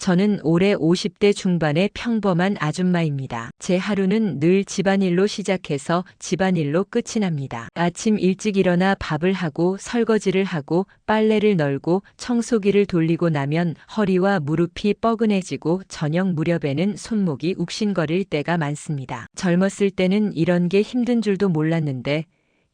저는 올해 50대 중반의 평범한 아줌마입니다. 제 하루는 늘 집안일로 시작해서 집안일로 끝이 납니다. 아침 일찍 일어나 밥을 하고 설거지를 하고 빨래를 널고 청소기를 돌리고 나면 허리와 무릎이 뻐근해지고 저녁 무렵에는 손목이 욱신거릴 때가 많습니다. 젊었을 때는 이런 게 힘든 줄도 몰랐는데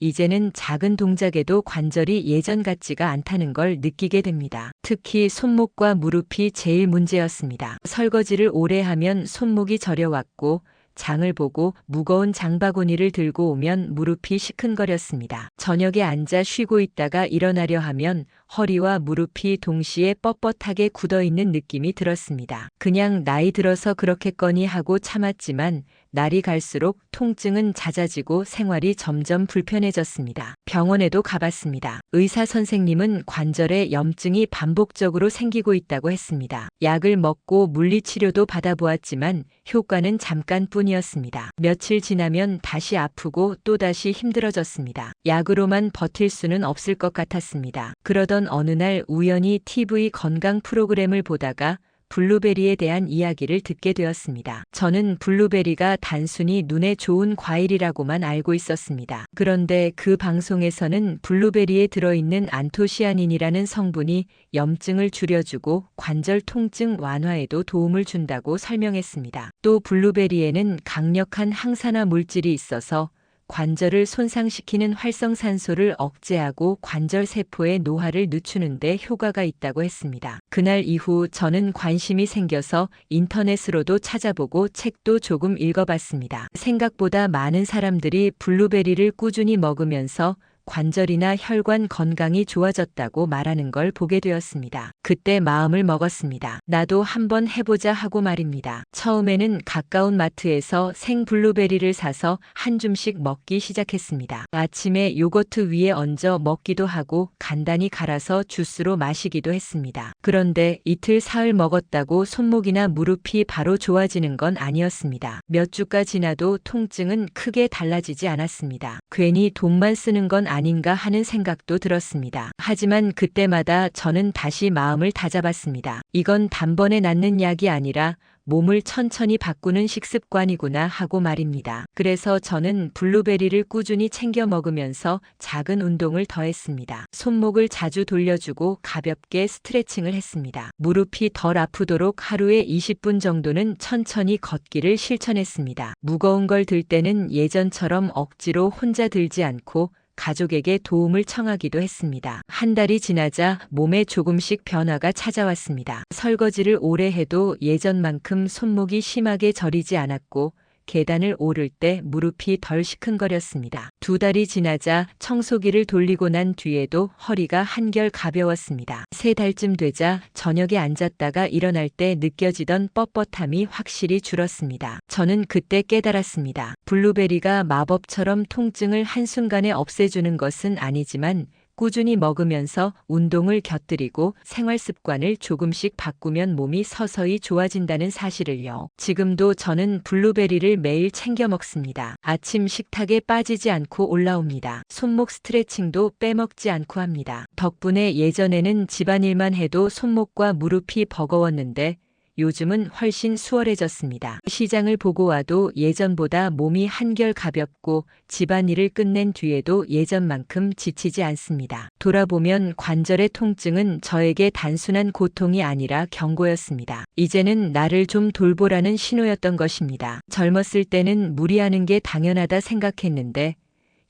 이제는 작은 동작에도 관절이 예전 같지가 않다는 걸 느끼게 됩니다. 특히 손목과 무릎이 제일 문제였습니다. 설거지를 오래 하면 손목이 저려왔고 장을 보고 무거운 장바구니를 들고 오면 무릎이 시큰거렸습니다. 저녁에 앉아 쉬고 있다가 일어나려 하면 허리와 무릎이 동시에 뻣뻣하게 굳어있는 느낌이 들었습니다. 그냥 나이 들어서 그렇겠거니 하고 참았지만 날이 갈수록 통증은 잦아지고 생활이 점점 불편해졌습니다. 병원에도 가봤습니다. 의사 선생님은 관절에 염증이 반복적으로 생기고 있다고 했습니다. 약을 먹고 물리치료도 받아보았지만 효과는 잠깐뿐이었습니다. 며칠 지나면 다시 아프고 또다시 힘들어졌습니다. 약으로만 버틸 수는 없을 것 같았습니다. 그러던 어느 날 우연히 TV 건강 프로그램을 보다가 블루베리에 대한 이야기를 듣게 되었습니다. 저는 블루베리가 단순히 눈에 좋은 과일이라고만 알고 있었습니다. 그런데 그 방송에서는 블루베리에 들어있는 안토시아닌이라는 성분이 염증을 줄여주고 관절 통증 완화에도 도움을 준다고 설명했습니다. 또 블루베리에는 강력한 항산화 물질이 있어서 관절을 손상시키는 활성산소를 억제하고 관절 세포의 노화를 늦추는 데 효과가 있다고 했습니다. 그날 이후 저는 관심이 생겨서 인터넷으로도 찾아보고 책도 조금 읽어봤습니다. 생각보다 많은 사람들이 블루베리를 꾸준히 먹으면서 관절이나 혈관 건강이 좋아졌다고 말하는 걸 보게 되었습니다. 그때 마음을 먹었습니다. 나도 한번 해보자 하고 말입니다. 처음에는 가까운 마트에서 생 블루베리를 사서 한 줌씩 먹기 시작했습니다. 아침에 요거트 위에 얹어 먹기도 하고 간단히 갈아서 주스로 마시기도 했습니다. 그런데 이틀 사흘 먹었다고 손목이나 무릎이 바로 좋아지는 건 아니었습니다. 몇 주가 지나도 통증은 크게 달라지지 않았습니다. 괜히 돈만 쓰는 건 아닌가 하는 생각도 들었습니다. 하지만 그때마다 저는 다시 마음을 다잡았습니다. 이건 단번에 낫는 약이 아니라 몸을 천천히 바꾸는 식습관이구나 하고 말입니다. 그래서 저는 블루베리를 꾸준히 챙겨 먹으면서 작은 운동을 더했습니다. 손목을 자주 돌려주고 가볍게 스트레칭을 했습니다. 무릎이 덜 아프도록 하루에 20분 정도는 천천히 걷기를 실천했습니다. 무거운 걸 들 때는 예전처럼 억지로 혼자 들지 않고 가족에게 도움을 청하기도 했습니다. 한 달이 지나자 몸에 조금씩 변화가 찾아왔습니다. 설거지를 오래 해도 예전만큼 손목이 심하게 저리지 않았고 계단을 오를 때 무릎이 덜 시큰거렸습니다. 2달이 지나자 청소기를 돌리고 난 뒤에도 허리가 한결 가벼웠습니다. 3달쯤 되자 저녁에 앉았다가 일어날 때 느껴지던 뻣뻣함이 확실히 줄었습니다. 저는 그때 깨달았습니다. 블루베리가 마법처럼 통증을 한순간에 없애주는 것은 아니지만 꾸준히 먹으면서 운동을 곁들이고 생활 습관을 조금씩 바꾸면 몸이 서서히 좋아진다는 사실을요. 지금도 저는 블루베리를 매일 챙겨 먹습니다. 아침 식탁에 빠지지 않고 올라옵니다. 손목 스트레칭도 빼먹지 않고 합니다. 덕분에 예전에는 집안일만 해도 손목과 무릎이 버거웠는데 요즘은 훨씬 수월해졌습니다. 시장을 보고 와도 예전보다 몸이 한결 가볍고 집안일을 끝낸 뒤에도 예전만큼 지치지 않습니다. 돌아보면 관절의 통증은 저에게 단순한 고통이 아니라 경고였습니다. 이제는 나를 좀 돌보라는 신호였던 것입니다. 젊었을 때는 무리하는 게 당연하다 생각했는데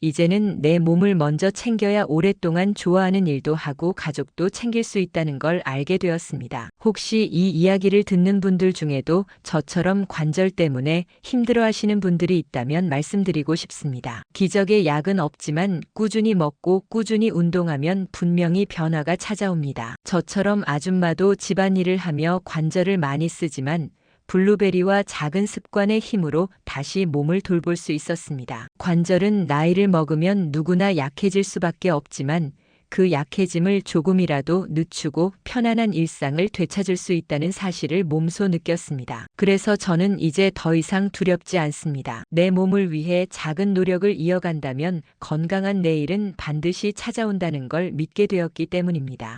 이제는 내 몸을 먼저 챙겨야 오랫동안 좋아하는 일도 하고 가족도 챙길 수 있다는 걸 알게 되었습니다. 혹시 이 이야기를 듣는 분들 중에도 저처럼 관절 때문에 힘들어하시는 분들이 있다면 말씀드리고 싶습니다. 기적의 약은 없지만 꾸준히 먹고 꾸준히 운동하면 분명히 변화가 찾아옵니다. 저처럼 아줌마도 집안일을 하며 관절을 많이 쓰지만 블루베리와 작은 습관의 힘으로 다시 몸을 돌볼 수 있었습니다. 관절은 나이를 먹으면 누구나 약해질 수밖에 없지만 그 약해짐을 조금이라도 늦추고 편안한 일상을 되찾을 수 있다는 사실을 몸소 느꼈습니다. 그래서 저는 이제 더 이상 두렵지 않습니다. 내 몸을 위해 작은 노력을 이어간다면 건강한 내일은 반드시 찾아온다는 걸 믿게 되었기 때문입니다.